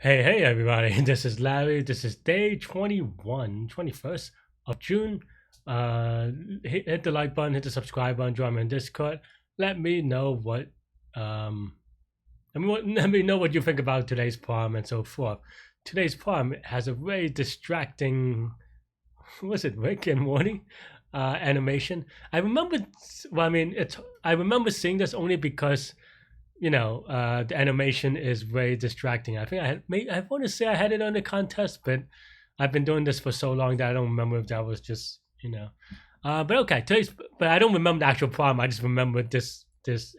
Hey everybody, this is Larry. This is day 21st of June. Hit the like button, hit the subscribe button, join me on Discord. Let me know what um let me know what you think about today's poem and so forth. Today's poem has a very distracting was it Rick and Morty animation. I remember well I mean it's I remember seeing this only because the animation is very distracting. I think I want to say I had it on the contest, but I've been doing this for so long that I don't remember if that was just. But okay, but I don't remember the actual problem. I just remember this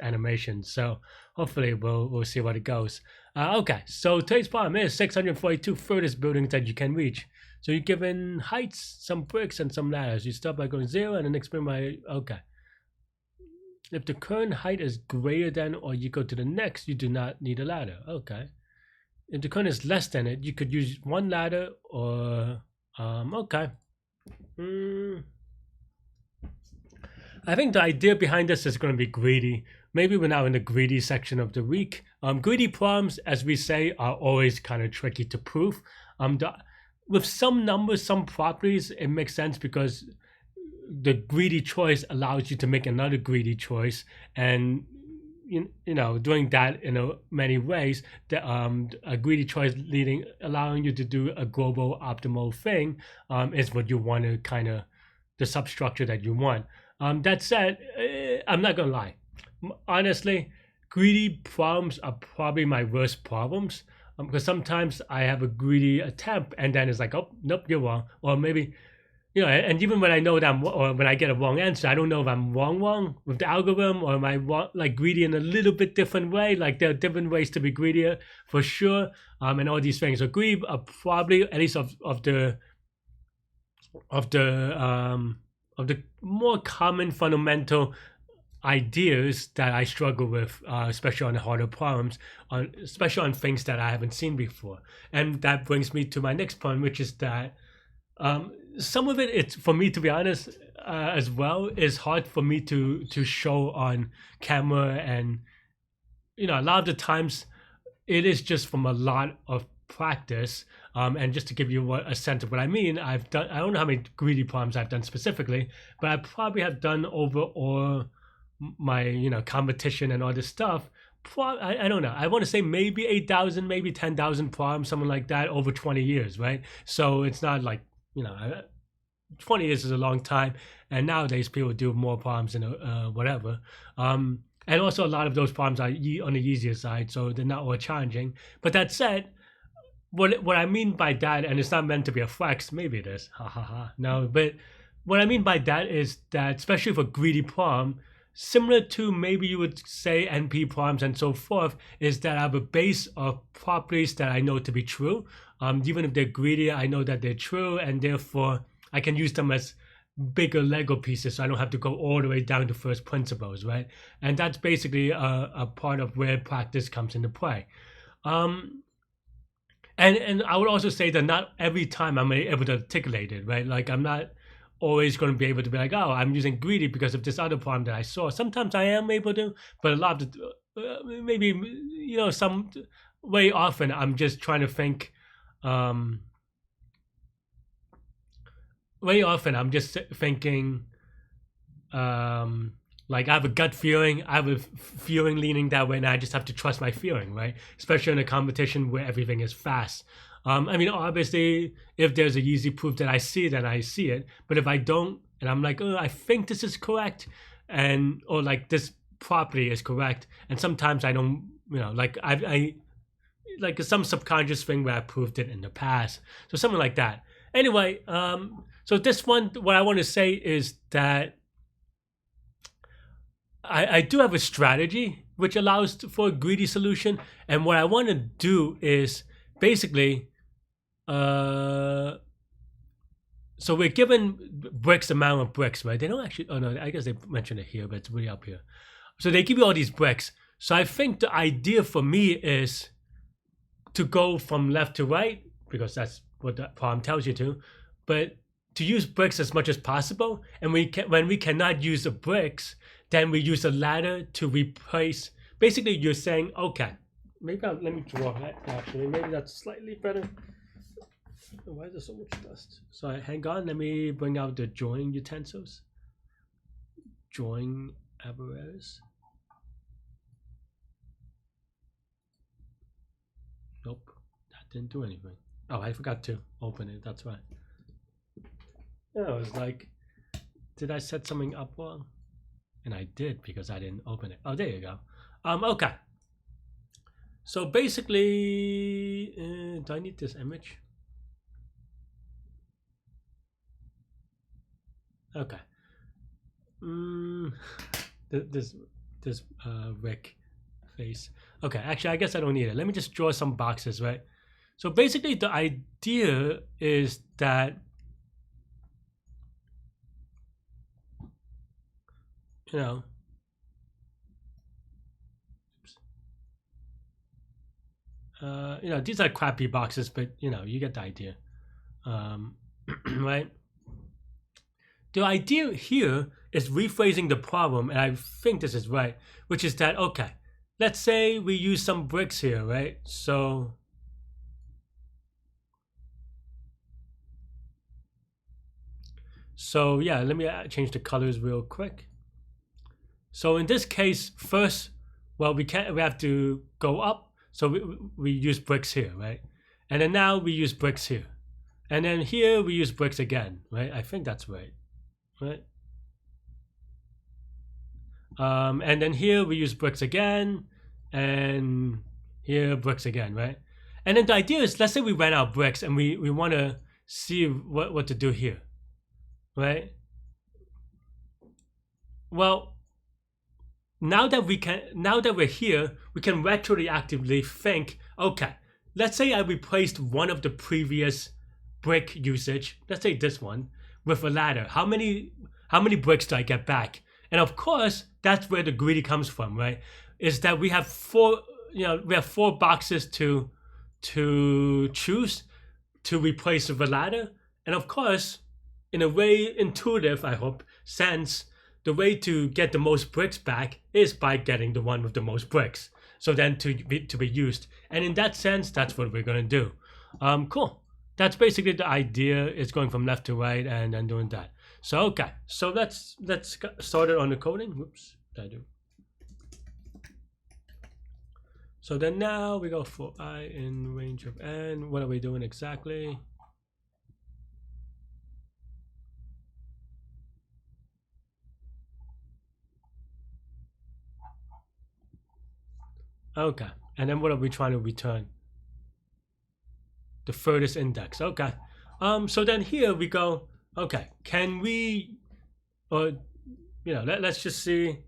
animation. So hopefully we'll see what it goes. Okay, so today's problem is 642 furthest buildings that you can reach. So you're given heights, some bricks, and some ladders. You start by going 0 and then expand by okay. If the current height is greater than or equal to the next, you do not need a ladder. Okay. If the current is less than it, you could use one ladder or okay. I think the idea behind this is going to be greedy. Maybe we're now in the greedy section of the week. Greedy problems, as we say, are always kind of tricky to prove. With some numbers, some properties, it makes sense because the greedy choice allows you to make another greedy choice, and doing that in many ways, a greedy choice allowing you to do a global optimal thing is what you want to kind of the substructure that you want. That said, I'm not gonna lie, honestly, greedy problems are probably my worst problems, because sometimes I have a greedy attempt and then it's like, oh nope, you're wrong, or maybe and even when I know that or when I get a wrong answer, I don't know if I'm wrong with the algorithm, or am I like greedy in a little bit different way. Like there are different ways to be greedier for sure, and all these things. So greed are probably, at least of the more common fundamental ideas that I struggle with, especially on the harder problems, especially on things that I haven't seen before. And that brings me to my next point, which is that some of it's, for me to be honest, as well, is hard for me to show on camera, and a lot of the times it is just from a lot of practice. And just to give you a sense of what I mean, I don't know how many greedy problems I've done specifically, but I probably have done over all my competition and all this stuff. I don't know. I want to say maybe 8,000, maybe 10,000 problems, something like that, over 20 years, right? So it's not like 20 years is a long time, and nowadays people do more problems than whatever. And also a lot of those problems are on the easier side, so they're not all challenging. But that said, what I mean by that, and it's not meant to be a flex, maybe it is, ha ha ha. No, but what I mean by that is that, especially for greedy problem, similar to maybe you would say NP problems and so forth, is that I have a base of properties that I know to be true. Even if they're greedy, I know that they're true, and therefore I can use them as bigger Lego pieces, so I don't have to go all the way down to first principles, right? And that's basically a part of where practice comes into play. And I would also say that not every time I'm able to articulate it, right? Like I'm not always going to be able to be like, oh, I'm using greedy because of this other problem that I saw. Sometimes I am able to, but a lot of the, maybe some way often I'm just trying to think. Way often I'm just thinking, like I have a gut feeling, I have a feeling leaning that way, and I just have to trust my feeling, right? Especially in a competition where everything is fast. I mean, obviously, if there's a easy proof that I see, then I see it. But if I don't, and I'm like, oh, I think this is correct, or like this property is correct, and sometimes I don't, like I like some subconscious thing where I proved it in the past, so something like that. Anyway, so this one, what I want to say is that I do have a strategy which allows for a greedy solution, and what I want to do is basically, so we're given bricks, amount of bricks, right? They don't actually, oh no, I guess they mentioned it here, but it's really up here. So they give you all these bricks. So I think the idea for me is to go from left to right, because that's what the problem tells you to, but to use bricks as much as possible. And when we cannot use the bricks, then we use a ladder to replace. Basically, you're saying, okay, maybe let me draw that actually. Maybe that's slightly better. Why is there so much dust? So hang on, let me bring out the drawing utensils. Drawing apparatus. Nope, that didn't do anything. Oh, I forgot to open it, that's why. Yeah, I was like, did I set something up wrong? And I did because I didn't open it. Oh, there you go. Okay. So basically, do I need this image? Okay. This Rick face. Okay, actually, I guess I don't need it. Let me just draw some boxes, right? So basically, the idea is that you know, these are crappy boxes, but you get the idea, right? The idea here is rephrasing the problem, and I think this is right, which is that, okay, let's say we use some bricks here, right? So yeah, let me change the colors real quick. So in this case, first, well, we have to go up, so we use bricks here, right? And then now we use bricks here, and then here we use bricks again, right? I think that's right. Right. And then here we use bricks again, and here bricks again, right? And then the idea is, let's say we ran out of bricks and we want to see what to do here, right? Well, now that we're here, we can retroactively think, okay, let's say I replaced one of the previous brick usage, let's say this one, with a ladder. How many bricks do I get back? And of course, that's where the greedy comes from, right? Is that we have four boxes to choose to replace with a ladder. And of course, in a way intuitive, I hope, sense, the way to get the most bricks back is by getting the one with the most bricks. So then to be used. And in that sense, that's what we're gonna do. Cool. That's basically the idea. It's going from left to right and then doing that. So okay, so let's get started on the coding. Whoops, did I do? So then now we go for I in range of n. What are we doing exactly? Okay, and then what are we trying to return? The furthest index. Okay. So then here we go. Okay, can we, or let's just see,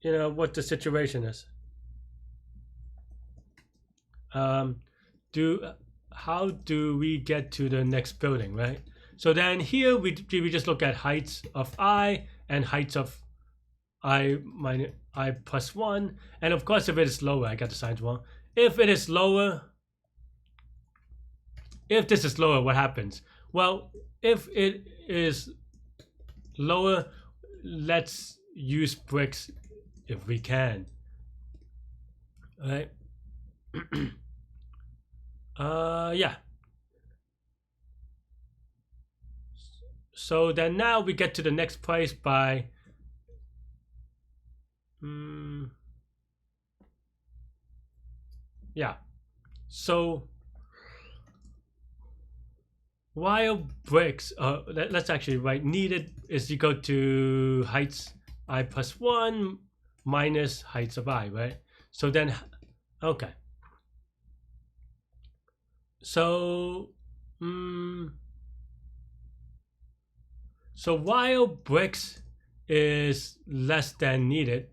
what the situation is. How do we get to the next building, right? So then here we just look at heights of I and heights of I minus I plus 1, and of course if it is lower, I got the signs wrong. If it is lower, if this is lower, what happens? Well, if it is lower, let's use bricks if we can. All right. Yeah. So then now we get to the next place by yeah. So while bricks, let's actually write needed is equal to heights I plus 1 minus heights of I, right? So then, okay. So, so while bricks is less than needed,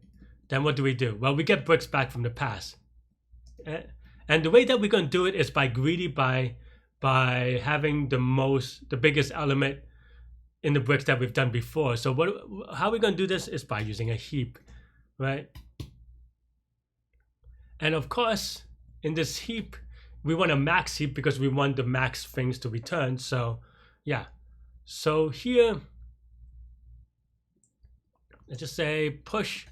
then what do? Well, we get bricks back from the past. And the way that we're going to do it is by greedy, by having the biggest element in the bricks that we've done before. So how we're going to do this is by using a heap, right? And of course, in this heap, we want a max heap because we want the max things to return. So yeah, so here, let's just say push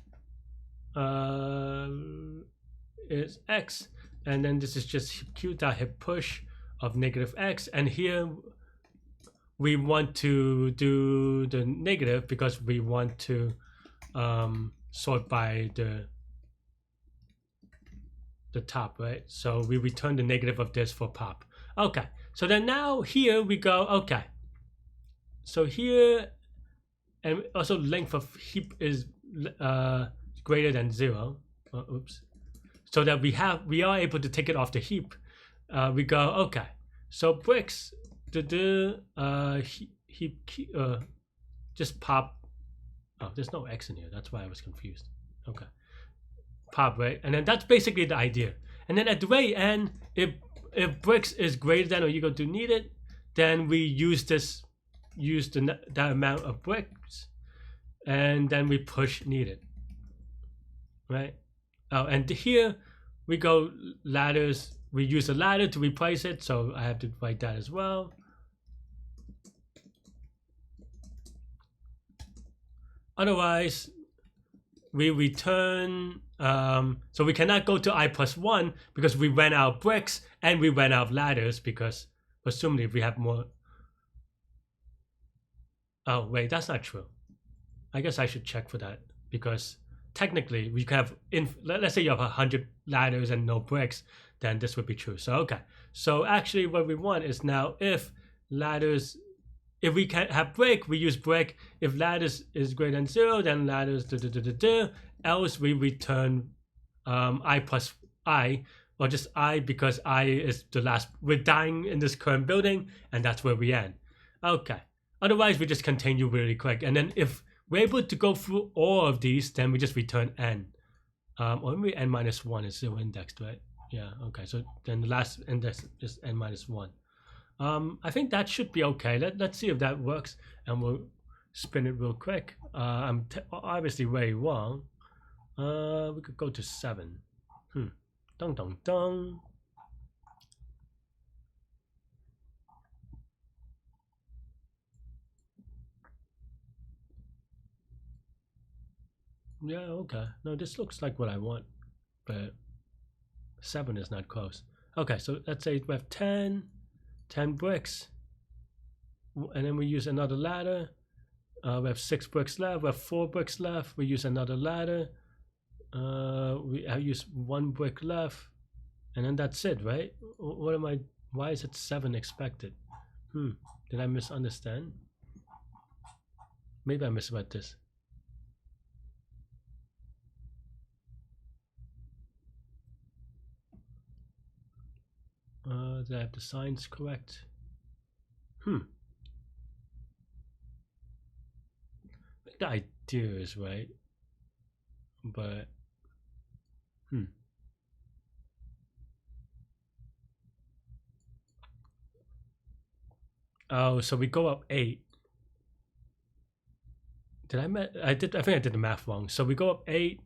is X, and then this is just q.hit push of -x, and here we want to do the negative because we want to sort by the top, right? So we return the negative of this for pop. Okay, so then now here we go. Okay, so here, and also length of heap is greater than 0. Oops. So that we are able to take it off the heap. We go, okay, so bricks heap just pop. Oh, there's no x in here, that's why I was confused. Okay, pop, right? And then that's basically the idea. And then at the very end, if bricks is greater than or equal to needed, then we use that amount of bricks, and then we push needed, right? Oh, and here we go ladders. We use a ladder to replace it, so I have to write that as well. Otherwise, we return. So we cannot go to i+1 because we ran out of bricks and we ran out of ladders, because presumably we have more. Oh wait, that's not true. I guess I should check for that, because technically we can have, let's say you have 100 ladders and no bricks, then this would be true. So okay, so actually what we want is now if ladders, if we can have brick, we use brick. If ladders is greater than 0, then ladders else we return i+i, or just I, because I is the last. We're dying in this current building, and that's where we end. Okay, otherwise we just continue really quick, and then if we're able to go through all of these, then we just return n. Or maybe n-1 is 0 indexed, right? Yeah, okay, so then the last index is n-1. I think that should be okay. Let's see if that works, and we'll spin it real quick. I'm obviously very wrong. We could go to 7. Dong dong dong. Yeah, okay. No, this looks like what I want, but 7 is not close. Okay, so let's say we have 10 bricks, and then we use another ladder. We have 6 bricks left. We have 4 bricks left. We use another ladder. We have used 1 brick left, and then that's it, right? What am I? Why is it 7 expected? Did I misunderstand? Maybe I misread this. Did I have the signs correct? The idea is right, but oh, so we go up 8. I think I did the math wrong. So we go up 8.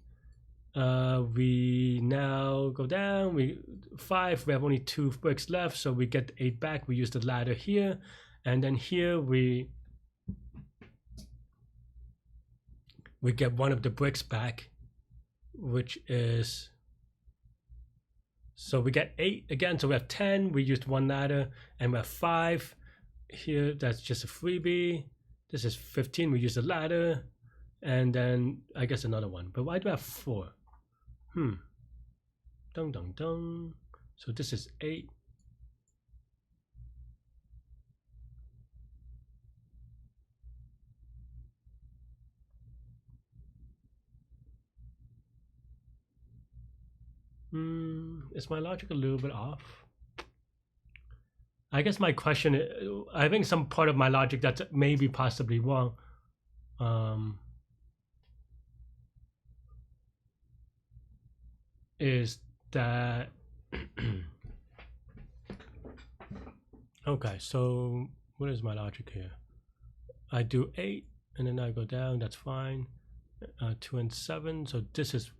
We now go down. 5. We have only 2 bricks left, so we get 8 back. We use the ladder here, and then here we get 1 of the bricks back, which is, so we get 8 again. So we have 10. We used 1 ladder, and we have 5 here. That's just a freebie. This is 15. We use a ladder, and then I guess another one. But why do I have 4? Dong dong dong. So this is 8. Is my logic a little bit off? I guess my question is, I think some part of my logic that's maybe possibly wrong. Is that okay? So what is my logic here? I do 8, and then I go down. That's fine. 2 and 7. So this is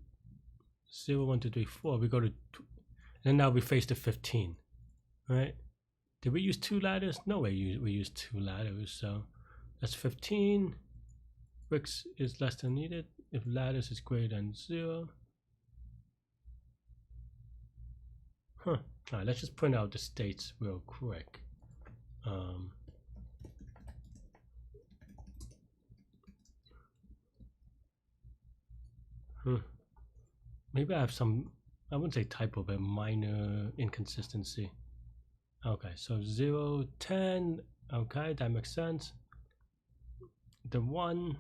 0, 1, 2, 3, 4. We go to 2, and now we face the 15, right? Did we use 2 ladders? No, we used 2 ladders. So that's 15. Bricks is less than needed if ladders is greater than 0. All right, let's just print out the states real quick. Maybe I have some, I wouldn't say typo, but minor inconsistency. Okay, so 0, 10. Okay, that makes sense. The 1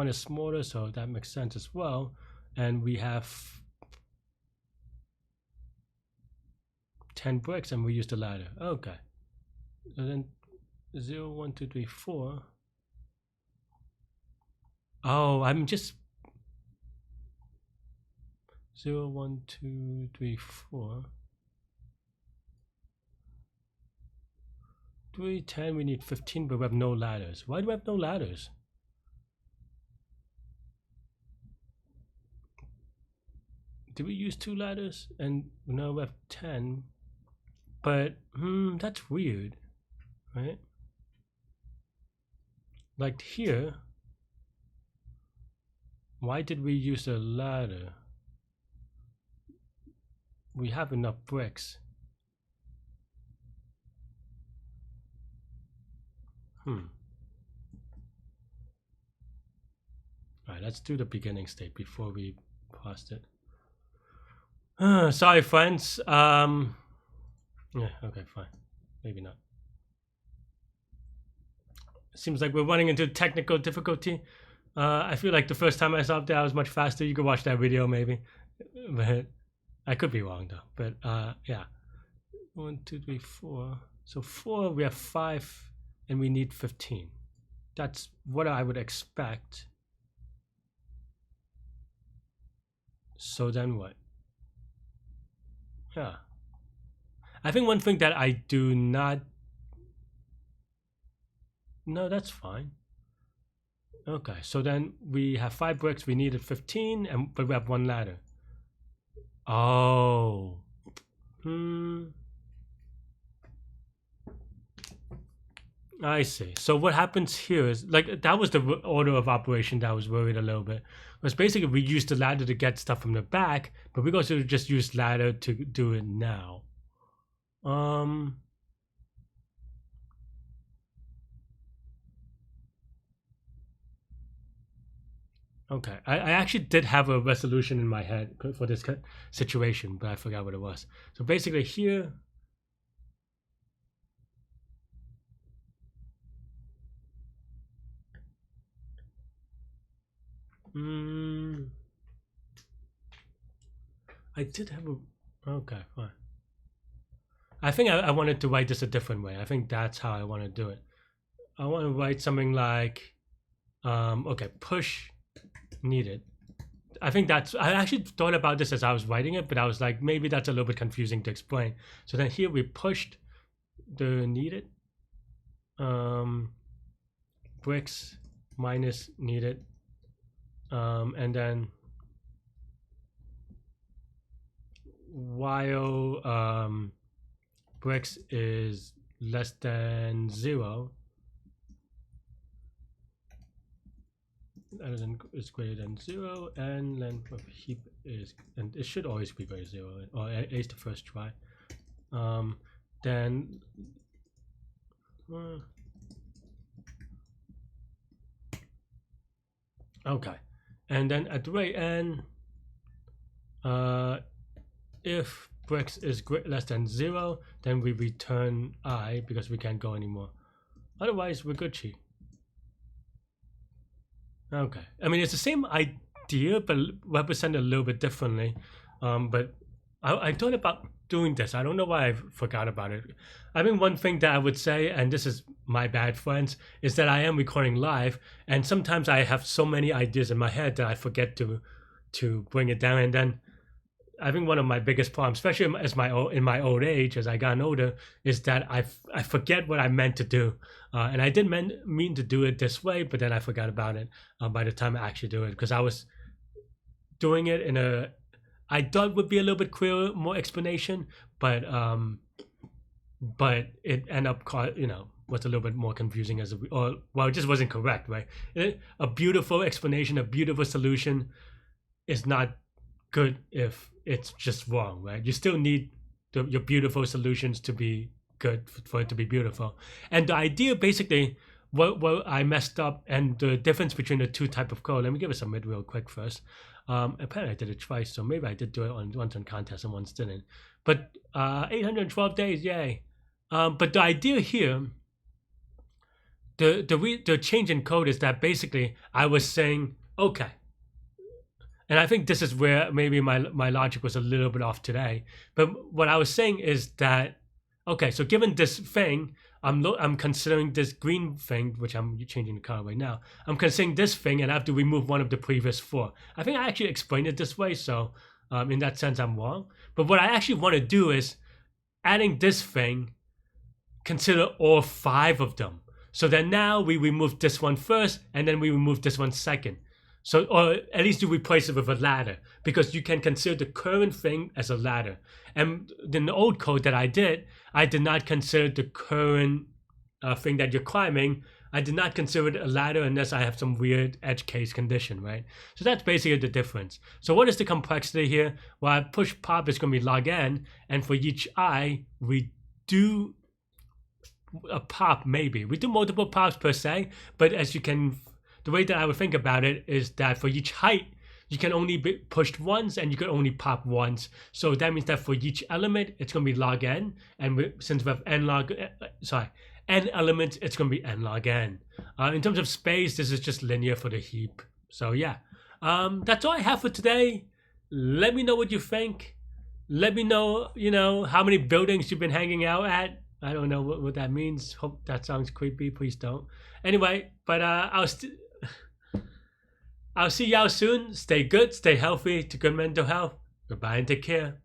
is smaller, so that makes sense as well. And we have 10 bricks, and we use the ladder. Okay. So then 0, 1, 2, 3, 4. Oh, I'm just 0, 1, 2, 3, 4. 3, 10, we need 15, but we have no ladders. Why do we have no ladders? Did we use 2 ladders? And now we have 10. But, that's weird, right? Like here, why did we use a ladder? We have enough bricks. Alright, let's do the beginning state before we pass it. Sorry, friends. Yeah, okay, fine. Maybe not. Seems like we're running into technical difficulty. I feel like the first time I solved it, I was much faster. You could watch that video, maybe. But I could be wrong, though. But yeah. 1, 2, 3, 4. So 4, we have 5, and we need 15. That's what I would expect. So then what? Yeah. I think one thing that I do not... No, that's fine. Okay, so then we have 5 bricks, we needed 15, but we have 1 ladder. Oh. I see. So what happens here is, like, that was the order of operation that I was worried a little bit. Was basically we used the ladder to get stuff from the back, but we're going to just use ladder to do it now. Okay, I actually did have a resolution in my head for this situation, but I forgot what it was. So basically here, I did have a, okay, fine. I think I wanted to write this a different way. I think that's how I want to do it. I want to write something like, okay, push needed. I think that's, I actually thought about this as I was writing it, but I was like, maybe that's a little bit confusing to explain. So then here we pushed the needed, bricks minus needed, and then while bricks is less than 0, is greater than 0, and length of heap is, and it should always be greater than 0, or at least the first try. Then okay, and then at the very end, if bricks is less than 0, then we return I because we can't go anymore. Otherwise, we're Gucci. Okay, I mean, it's the same idea, but represented a little bit differently. But I thought about doing this. I don't know why I forgot about it. I mean, one thing that I would say, and this is my bad, friends, is that I am recording live, and sometimes I have so many ideas in my head that I forget to bring it down. And then I think one of my biggest problems, especially in my old age, as I gotten older, is that I forget what I meant to do, and I didn't mean to do it this way, but then I forgot about it by the time I actually do it, because I was doing it in a, I thought would be a little bit clearer, more explanation, but it ended up, was a little bit more confusing it just wasn't correct, right? A beautiful explanation, a beautiful solution is not good if it's just wrong, right? You still need your beautiful solutions to be good, for it to be beautiful. And the idea basically, what I messed up and the difference between the two type of code. Let me give it a mid real quick first. Apparently I did it twice, so maybe I did do it once on contest and once didn't. But 812 days, yay. But the idea here, the change in code is that basically I was saying, okay, and I think this is where maybe my logic was a little bit off today. But what I was saying is that, okay, so given this thing, I'm considering this green thing, which I'm changing the color right now. I'm considering this thing, and I have to remove one of the previous 4. I think I actually explained it this way, so in that sense I'm wrong. But what I actually want to do is adding this thing, consider all 5 of them. So that now we remove this one first, and then we remove this one second. So, or at least you replace it with a ladder, because you can consider the current thing as a ladder. And in the old code that I did not consider the current thing that you're climbing. I did not consider it a ladder unless I have some weird edge case condition, right? So that's basically the difference. So what is the complexity here? Well, I push pop is going to be log n, and for each I, we do a pop maybe. We do multiple pops per se, but as you can, the way that I would think about it is that for each height, you can only be pushed once and you can only pop once. So that means that for each element, it's going to be log n. And since we have n elements, it's going to be n log n. In terms of space, this is just linear for the heap. So yeah, that's all I have for today. Let me know what you think. Let me know, how many buildings you've been hanging out at. I don't know what that means. Hope that sounds creepy. Please don't. Anyway, but I'll see y'all soon. Stay good, stay healthy, to good mental health. Goodbye and take care.